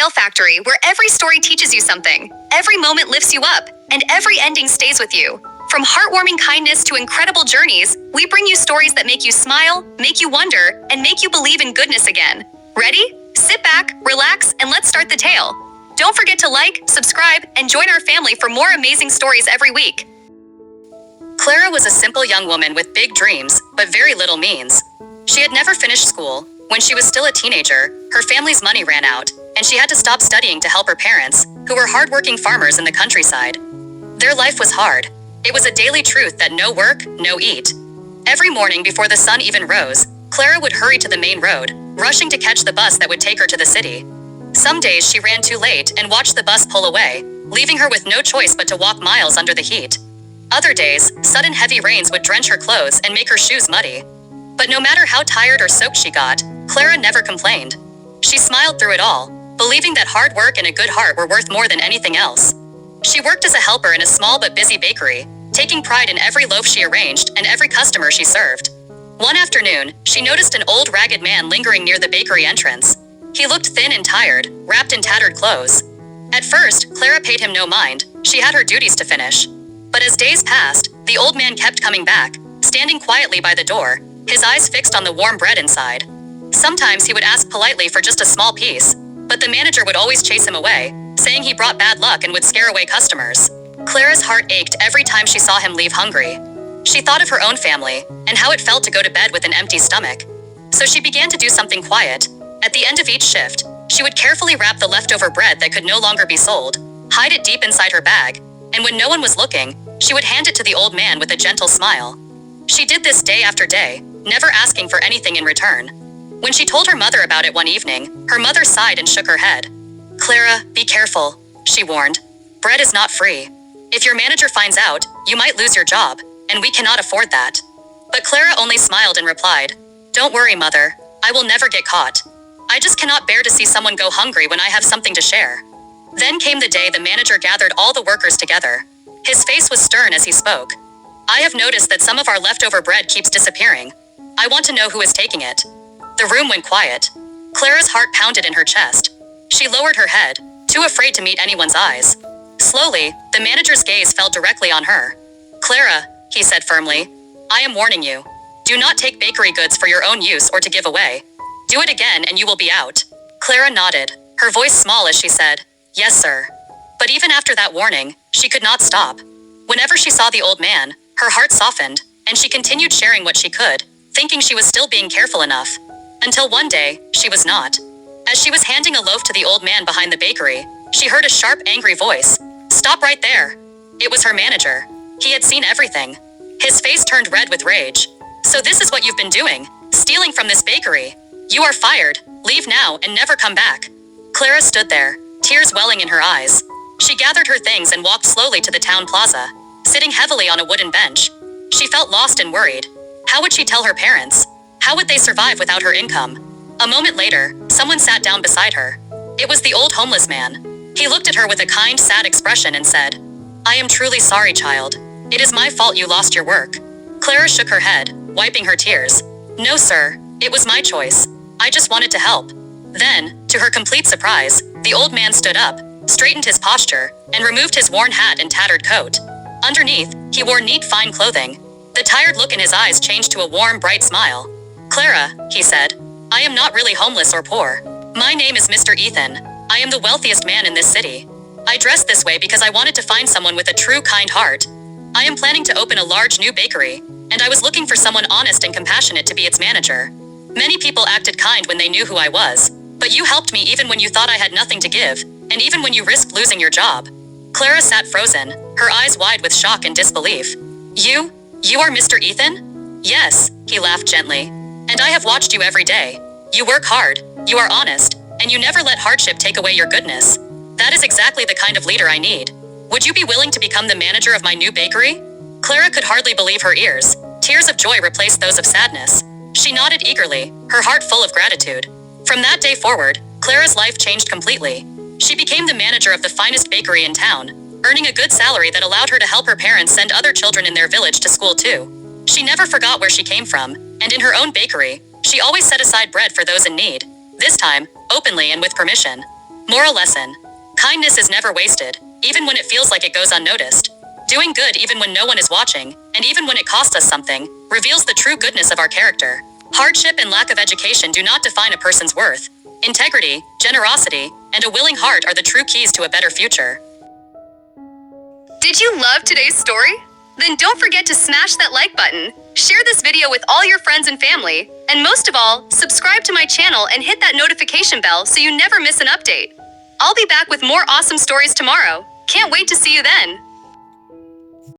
Tale Factory, where every story teaches you something, every moment lifts you up, and every ending stays with you. From heartwarming kindness to incredible journeys, we bring you stories that make you smile, make you wonder, and make you believe in goodness again. Ready? Sit back, relax, and let's start the tale. Don't forget to like, subscribe, and join our family for more amazing stories every week. Clara was a simple young woman with big dreams, but very little means. She had never finished school. When she was still a teenager, her family's money ran out, and she had to stop studying to help her parents, who were hardworking farmers in the countryside. Their life was hard. It was a daily truth that no work, no eat. Every morning before the sun even rose, Clara would hurry to the main road, rushing to catch the bus that would take her to the city. Some days she ran too late and watched the bus pull away, leaving her with no choice but to walk miles under the heat. Other days, sudden heavy rains would drench her clothes and make her shoes muddy. But no matter how tired or soaked she got, Clara never complained. She smiled through it all, believing that hard work and a good heart were worth more than anything else. She worked as a helper in a small but busy bakery, taking pride in every loaf she arranged and every customer she served. One afternoon, she noticed an old ragged man lingering near the bakery entrance. He looked thin and tired, wrapped in tattered clothes. At first, Clara paid him no mind. She had her duties to finish. But as days passed, the old man kept coming back, standing quietly by the door, his eyes fixed on the warm bread inside. Sometimes he would ask politely for just a small piece, but the manager would always chase him away, saying he brought bad luck and would scare away customers. Clara's heart ached every time she saw him leave hungry. She thought of her own family, and how it felt to go to bed with an empty stomach. So she began to do something quiet. At the end of each shift, she would carefully wrap the leftover bread that could no longer be sold, hide it deep inside her bag, and when no one was looking, she would hand it to the old man with a gentle smile. She did this day after day, never asking for anything in return. When she told her mother about it one evening, her mother sighed and shook her head. "Clara, be careful," she warned. "Bread is not free. If your manager finds out, you might lose your job, and we cannot afford that." But Clara only smiled and replied, "Don't worry, mother. I will never get caught. I just cannot bear to see someone go hungry when I have something to share." Then came the day the manager gathered all the workers together. His face was stern as he spoke. "I have noticed that some of our leftover bread keeps disappearing. I want to know who is taking it." The room went quiet. Clara's heart pounded in her chest. She lowered her head, too afraid to meet anyone's eyes. Slowly, the manager's gaze fell directly on her. "Clara," he said firmly, "I am warning you. Do not take bakery goods for your own use or to give away. Do it again and you will be out." Clara nodded, her voice small as she said, "Yes, sir." But even after that warning, she could not stop. Whenever she saw the old man, her heart softened, and she continued sharing what she could, thinking she was still being careful enough. Until one day, she was not. As she was handing a loaf to the old man behind the bakery, she heard a sharp, angry voice. "Stop right there." It was her manager. He had seen everything. His face turned red with rage. "So this is what you've been doing, stealing from this bakery. You are fired. Leave now and never come back." Clara stood there, tears welling in her eyes. She gathered her things and walked slowly to the town plaza, sitting heavily on a wooden bench. She felt lost and worried. How would she tell her parents? How would they survive without her income? A moment later, someone sat down beside her. It was the old homeless man. He looked at her with a kind, sad expression and said, "I am truly sorry, child. It is my fault you lost your work." Clara shook her head, wiping her tears. "No, sir, it was my choice. I just wanted to help." Then, to her complete surprise, the old man stood up, straightened his posture, and removed his worn hat and tattered coat. Underneath, he wore neat, fine clothing. The tired look in his eyes changed to a warm, bright smile. "Clara," he said, "I am not really homeless or poor. My name is Mr. Ethan. I am the wealthiest man in this city. I dressed this way because I wanted to find someone with a true, kind heart. I am planning to open a large new bakery, and I was looking for someone honest and compassionate to be its manager. Many people acted kind when they knew who I was, but you helped me even when you thought I had nothing to give, and even when you risked losing your job." Clara sat frozen, her eyes wide with shock and disbelief. You are Mr. Ethan?" "Yes," he laughed gently. "And I have watched you every day. You work hard, you are honest, and you never let hardship take away your goodness. That is exactly the kind of leader I need. Would you be willing to become the manager of my new bakery?" Clara could hardly believe her ears. Tears of joy replaced those of sadness. She nodded eagerly, her heart full of gratitude. From that day forward, Clara's life changed completely. She became the manager of the finest bakery in town, earning a good salary that allowed her to help her parents send other children in their village to school too. She never forgot where she came from, and in her own bakery, she always set aside bread for those in need. This time, openly and with permission. Moral lesson. Kindness is never wasted, even when it feels like it goes unnoticed. Doing good even when no one is watching, and even when it costs us something, reveals the true goodness of our character. Hardship and lack of education do not define a person's worth. Integrity, generosity, and a willing heart are the true keys to a better future. Did you love today's story? Then don't forget to smash that like button, share this video with all your friends and family, and most of all, subscribe to my channel and hit that notification bell so you never miss an update. I'll be back with more awesome stories tomorrow. Can't wait to see you then.